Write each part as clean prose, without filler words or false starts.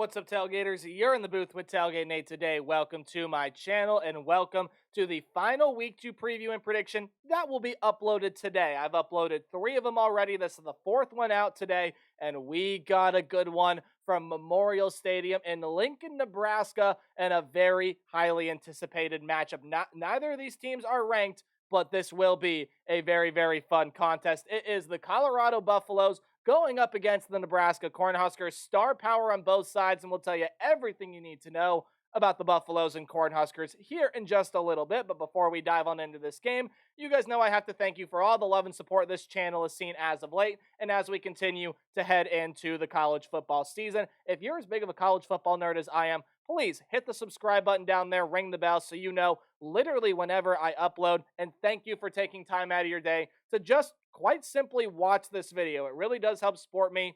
What's up, Tailgaters? You're in the booth with Tailgate Nate today. Welcome to my channel and welcome to the final Week 2 preview and prediction that will be uploaded today. I've uploaded 3 of them already. This is the 4th one out today, and we got a good one from Memorial Stadium in Lincoln, Nebraska, and a very highly anticipated matchup. Neither of these teams are ranked, but this will be a very, very fun contest. It is the Colorado Buffaloes going up against the Nebraska Cornhuskers. Star power on both sides, and we'll tell you everything you need to know about the Buffaloes and Cornhuskers here in just a little bit. But before we dive on into this game, you guys know I have to thank you for all the love and support this channel has seen as of late, and as we continue to head into the college football season. If you're as big of a college football nerd as I am, please hit the subscribe button down there, ring the bell so you know literally whenever I upload. And thank you for taking time out of your day to just quite simply watch this video. It really does help support me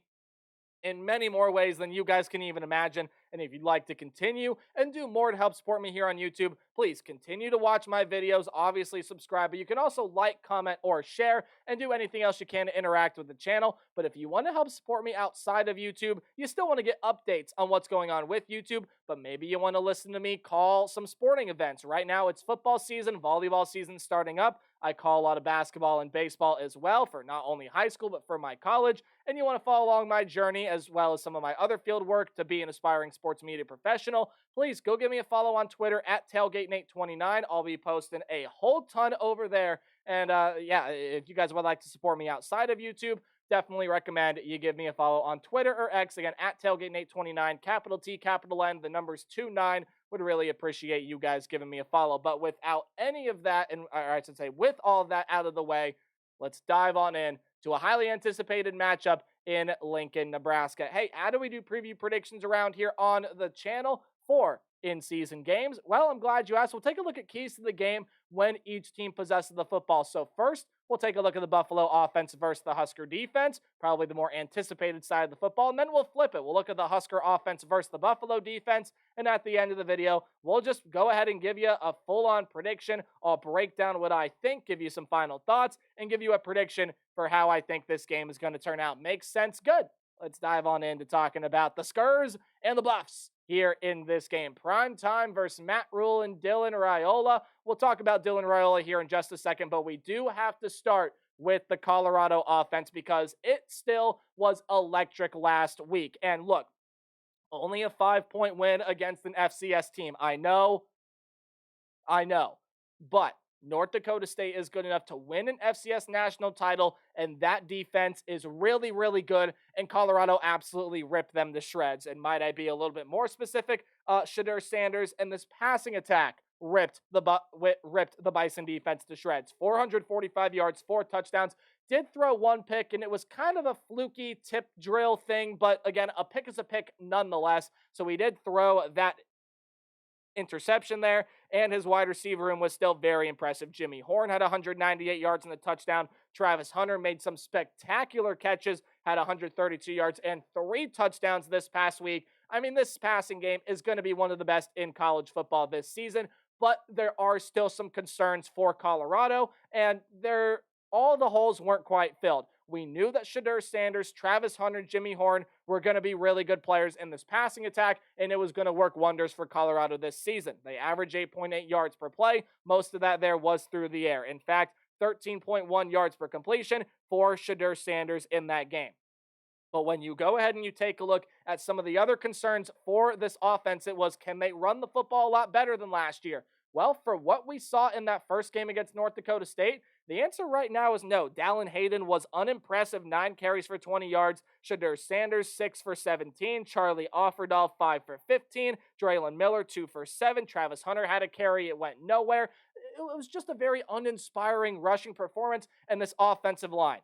in many more ways than you guys can even imagine. And if you'd like to continue and do more to help support me here on YouTube, please continue to watch my videos. Obviously, subscribe, but you can also like, comment, or share, and do anything else you can to interact with the channel. But if you want to help support me outside of YouTube, you still want to get updates on what's going on with YouTube, but maybe you want to listen to me call some sporting events. Right now, it's football season, volleyball season starting up. I call a lot of basketball and baseball as well for not only high school, but for my college. And you want to follow along my journey as well as some of my other field work to be an aspiring sports media professional, please go give me a follow on Twitter at TailgateNate29. I'll be posting a whole ton over there. And yeah, if you guys would like to support me outside of YouTube, definitely recommend you give me a follow on Twitter or X, again, at TailgateNate29, capital T, capital N, the numbers 29. Would really appreciate you guys giving me a follow. But without any of that, and or I should say with all of that out of the way, let's dive on in to a highly anticipated matchup in Lincoln, Nebraska. Hey, how do we do preview predictions around here on the channel for in-season games? Well, I'm glad you asked. We'll take a look at keys to the game when each team possesses the football. So first, we'll take a look at the Buffalo offense versus the Husker defense, probably the more anticipated side of the football, and then we'll flip it. We'll look at the Husker offense versus the Buffalo defense, and at the end of the video, we'll just go ahead and give you a full-on prediction. I'll break down what I think, give you some final thoughts, and give you a prediction for how I think this game is going to turn out. Makes sense? Good. Let's dive on into talking about the Skurs and the Buffs here in this game. Prime time versus Matt Rule and Dylan Raiola. We'll talk about Dylan Raiola here in just a second, but we do have to start with the Colorado offense because it still was electric last week. And look, only a 5-point win against an FCS team. I know, but North Dakota State is good enough to win an FCS national title, and that defense is really, really good, and Colorado absolutely ripped them to shreds. And might I be a little bit more specific, Shedeur Sanders and this passing attack ripped the Bison defense to shreds. 445 yards, 4 touchdowns. Did throw 1 pick, and it was kind of a fluky tip drill thing, but again, a pick is a pick nonetheless. So he did throw that interception there, and his wide receiver room was still very impressive. Jimmy Horn had 198 yards in the touchdown. Travis Hunter made some spectacular catches, had 132 yards and 3 touchdowns this past week. I mean, this passing game is going to be one of the best in college football this season, but there are still some concerns for Colorado, and all the holes weren't quite filled. We knew that Shedeur Sanders, Travis Hunter, Jimmy Horn were going to be really good players in this passing attack, and it was going to work wonders for Colorado this season. They average 8.8 yards per play. Most of that there was through the air. In fact, 13.1 yards per completion for Shedeur Sanders in that game. But when you go ahead and you take a look at some of the other concerns for this offense, it was, can they run the football a lot better than last year? Well, for what we saw in that first game against North Dakota State, the answer right now is no. Dallin Hayden was unimpressive, 9 carries for 20 yards. Shedeur Sanders, 6 for 17. Charlie Offerdahl, 5 for 15. Draylon Miller, 2 for 7. Travis Hunter had a carry. It went nowhere. It was just a very uninspiring rushing performance in this offensive line.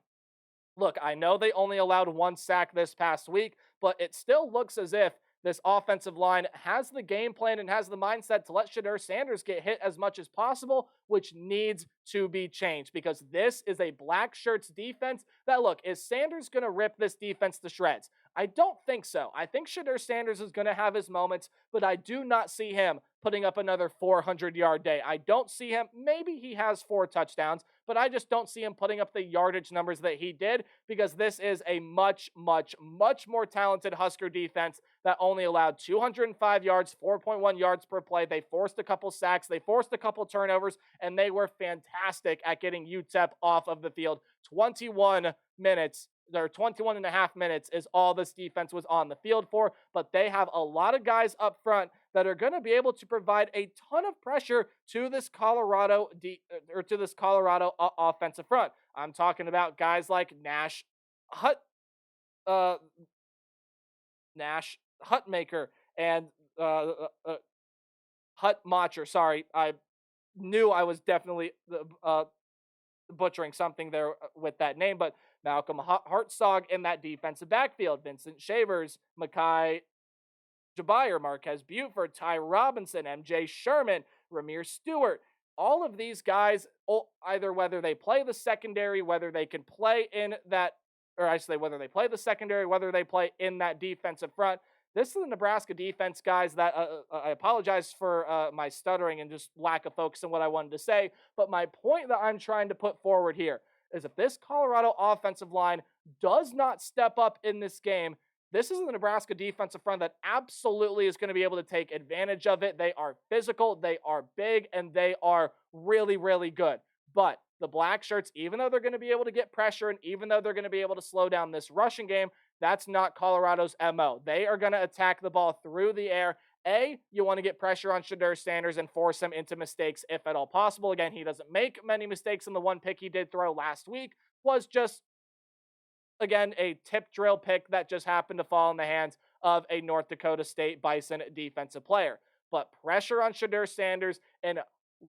Look, I know they only allowed 1 sack this past week, but it still looks as if this offensive line has the game plan and has the mindset to let Shedeur Sanders get hit as much as possible, which needs to be changed because this is a black shirts defense that, look, is Sanders going to rip this defense to shreds? I don't think so. I think Shadur Sanders is going to have his moments, but I do not see him putting up another 400-yard day. I don't see him. Maybe he has 4 touchdowns, but I just don't see him putting up the yardage numbers that he did because this is a much, much, much more talented Husker defense that only allowed 205 yards, 4.1 yards per play. They forced a couple sacks, they forced a couple turnovers, and they were fantastic at getting UTEP off of the field. 21 minutes or 21 and a half minutes is all this defense was on the field for, but they have a lot of guys up front that are going to be able to provide a ton of pressure to this Colorado offensive front. I'm talking about guys like Hut uh Nash Hutmaker and Hutmacher. Sorry, I knew I was definitely butchering something there with that name, but Malcolm Hartzog in that defensive backfield, Vincent Shavers, Makai Jabir, Marquez Buford, Ty Robinson, MJ Sherman, Ramir Stewart. All of these guys, either whether they play the secondary, whether they can play in that, or I should say whether they play the secondary, whether they play in that defensive front. This is the Nebraska defense, guys, that I apologize for my stuttering and just lack of focus on what I wanted to say. But my point that I'm trying to put forward here is if this Colorado offensive line does not step up in this game, this is the Nebraska defensive front that absolutely is going to be able to take advantage of it. They are physical, they are big, and they are really, really good. But the Black Shirts, even though they're going to be able to get pressure and even though they're going to be able to slow down this rushing game, that's not Colorado's MO. They are going to attack the ball through the air. You want to get pressure on Shadur Sanders and force him into mistakes if at all possible. Again, he doesn't make many mistakes, and the one pick he did throw last week was just, again, a tip drill pick that just happened to fall in the hands of a North Dakota State Bison defensive player. But pressure on Shadur Sanders and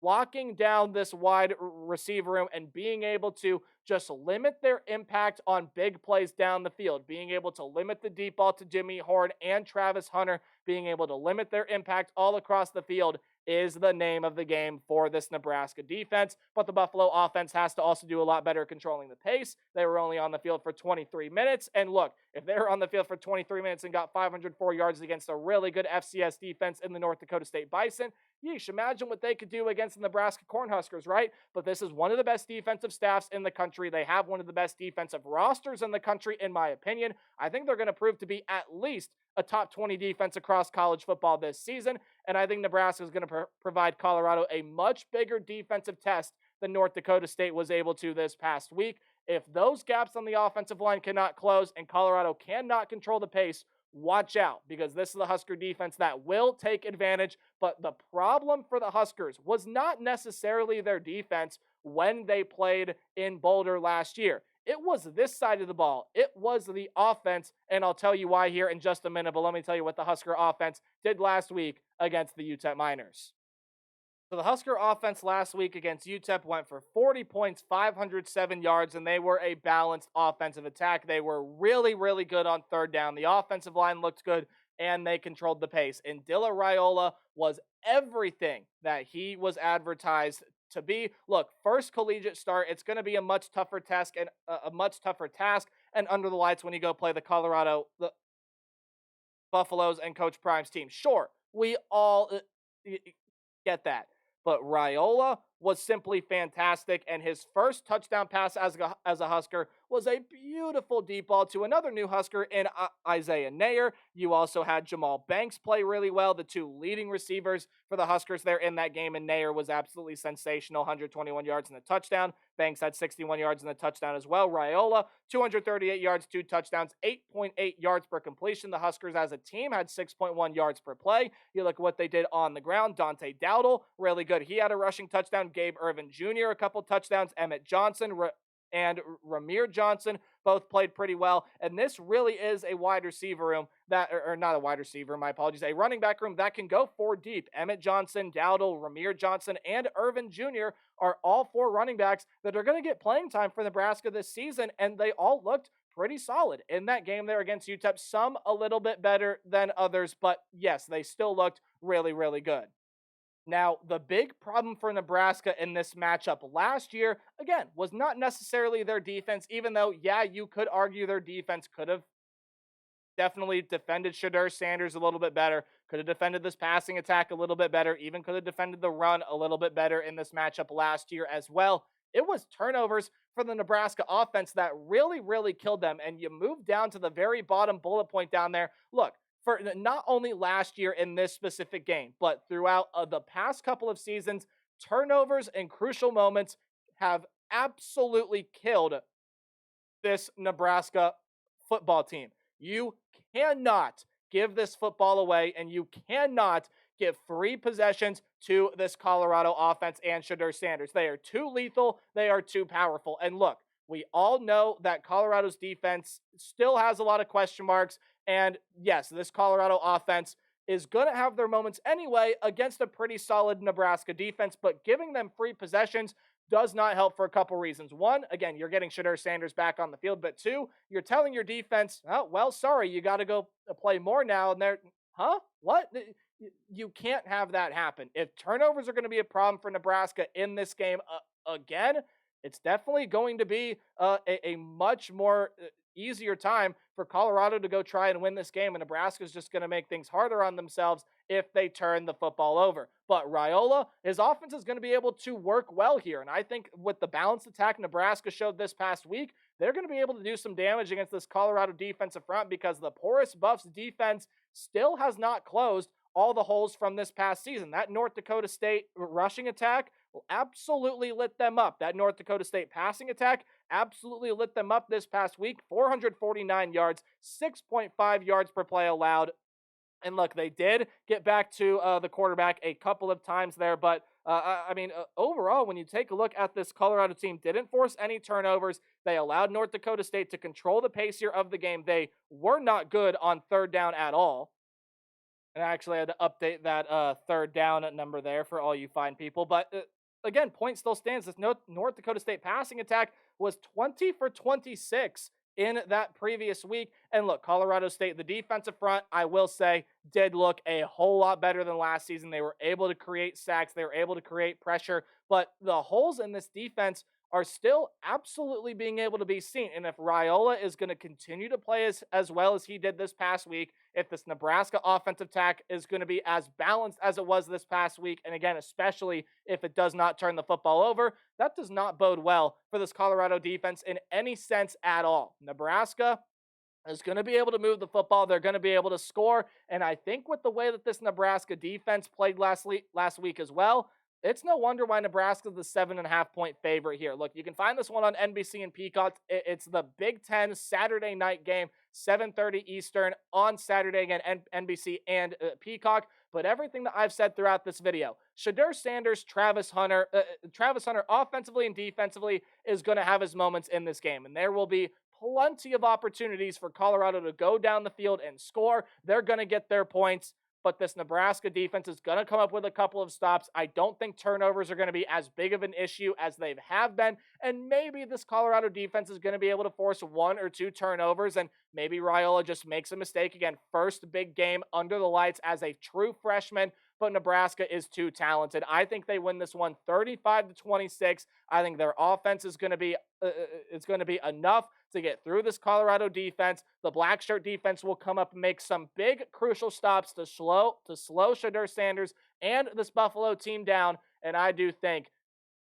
locking down this wide receiver room and being able to just limit their impact on big plays down the field, being able to limit the deep ball to Jimmy Horn and Travis Hunter, being able to limit their impact all across the field is the name of the game for this Nebraska defense. But the Buffalo offense has to also do a lot better controlling the pace. They were only on the field for 23 minutes. And look, if they were on the field for 23 minutes and got 504 yards against a really good FCS defense in the North Dakota State Bison, yeesh, imagine what they could do against the Nebraska Cornhuskers, right? But this is one of the best defensive staffs in the country. They have one of the best defensive rosters in the country, in my opinion. I think they're going to prove to be at least a top 20 defense across college football this season. And I think Nebraska is going to provide Colorado a much bigger defensive test than North Dakota State was able to this past week. If those gaps on the offensive line cannot close and Colorado cannot control the pace, watch out, because this is the Husker defense that will take advantage. But the problem for the Huskers was not necessarily their defense when they played in Boulder last year. It was this side of the ball. It was the offense, and I'll tell you why here in just a minute, but let me tell you what the Husker offense did last week against the UTEP Miners. So the Husker offense last week against UTEP went for 40 points, 507 yards, and they were a balanced offensive attack. They were really, really good on third down. The offensive line looked good, and they controlled the pace. And Dilla Raiola was everything that he was advertised to be. Look, first collegiate start, it's going to be a much tougher task and under the lights when you go play the Buffaloes and Coach Prime's team. Sure, we all get that. But Raiola was simply fantastic, and his first touchdown pass as a Husker was a beautiful deep ball to another new Husker in Isaiah Nayer. You also had Jamal Banks play really well, the two leading receivers for the Huskers there in that game, and Nayer was absolutely sensational, 121 yards and a touchdown. Banks had 61 yards and a touchdown as well. Raiola, 238 yards, 2 touchdowns, 8.8 yards per completion. The Huskers as a team had 6.1 yards per play. You look at what they did on the ground. Dante Dowdle, really good. He had a rushing touchdown. Gabe Irvin Jr., a couple touchdowns. Emmett Johnson and Ramir Johnson both played pretty well. And this really is a wide receiver room or not a wide receiver, my apologies, a running back room that can go 4 deep. Emmett Johnson, Dowdle, Ramir Johnson, and Irvin Jr. are all 4 running backs that are going to get playing time for Nebraska this season, and they all looked pretty solid in that game there against UTEP. Some a little bit better than others, but yes, they still looked really, really good. Now, the big problem for Nebraska in this matchup last year, again, was not necessarily their defense, even though, yeah, you could argue their defense could have definitely defended Shedeur Sanders a little bit better, could have defended this passing attack a little bit better, even could have defended the run a little bit better in this matchup last year as well. It was turnovers for the Nebraska offense that really, really killed them. And you move down to the very bottom bullet point down there. Look, for not only last year in this specific game, but throughout the past couple of seasons, turnovers and crucial moments have absolutely killed this Nebraska football team. You cannot give this football away, and you cannot give free possessions to this Colorado offense and Shedeur Sanders. They are too lethal. They are too powerful. And look, we all know that Colorado's defense still has a lot of question marks. And yes, this Colorado offense is going to have their moments anyway against a pretty solid Nebraska defense, but giving them free possessions does not help for a couple reasons. One, again, you're getting Shedeur Sanders back on the field, but two, you're telling your defense, oh, well, sorry, you got to go play more now. And they're, huh? What? You can't have that happen. If turnovers are going to be a problem for Nebraska in this game again, it's definitely going to be a much more easier time for Colorado to go try and win this game, and Nebraska is just going to make things harder on themselves if they turn the football over. But Raiola, his offense is going to be able to work well here, and I think with the balanced attack Nebraska showed this past week, they're going to be able to do some damage against this Colorado defensive front because the porous Buffs defense still has not closed all the holes from this past season. That North Dakota State rushing attack will absolutely lit them up. That North Dakota State passing attack absolutely lit them up this past week. 449 yards, 6.5 yards per play allowed. And look, they did get back to the quarterback a couple of times there, but overall, when you take a look at this Colorado team, didn't force any turnovers. They allowed North Dakota State to control the pace here of the game. They were not good on third down at all. And I actually had to update that third down number there for all you fine people. But again, point still stands. This North Dakota State passing attack was 20 for 26 in that previous week. And look, Colorado State, the defensive front, I will say, did look a whole lot better than last season. They were able to create sacks. They were able to create pressure. But the holes in this defense are still absolutely being able to be seen. And if Raiola is going to continue to play as well as he did this past week, if this Nebraska offensive attack is going to be as balanced as it was this past week, and again, especially if it does not turn the football over, that does not bode well for this Colorado defense in any sense at all. Nebraska is going to be able to move the football. They're going to be able to score. And I think with the way that this Nebraska defense played last week as well, it's no wonder why Nebraska's the 7.5-point favorite here. Look, you can find this one on NBC and Peacock. It's the Big Ten Saturday night game, 7:30 Eastern on Saturday again, NBC and Peacock. But everything that I've said throughout this video, Shedeur Sanders, Travis Hunter offensively and defensively is going to have his moments in this game. And there will be plenty of opportunities for Colorado to go down the field and score. They're going to get their points. But this Nebraska defense is going to come up with a couple of stops. I don't think turnovers are going to be as big of an issue as they have been. And maybe this Colorado defense is going to be able to force one or two turnovers. And maybe Raiola just makes a mistake. Again, first big game under the lights as a true freshman. But Nebraska is too talented. I think they win this one 35-26. I think their offense is going to be enough to get through this Colorado defense. The black shirt defense will come up and make some big crucial stops to slow Shedeur Sanders and this Buffalo team down. And I do think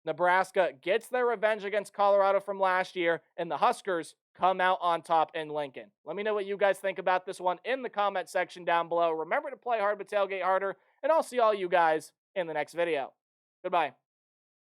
Nebraska gets their revenge against Colorado from last year, and the Huskers come out on top in Lincoln. Let me know what you guys think about this one in the comment section down below. Remember to play hard but tailgate harder, and I'll see all you guys in the next video. Goodbye.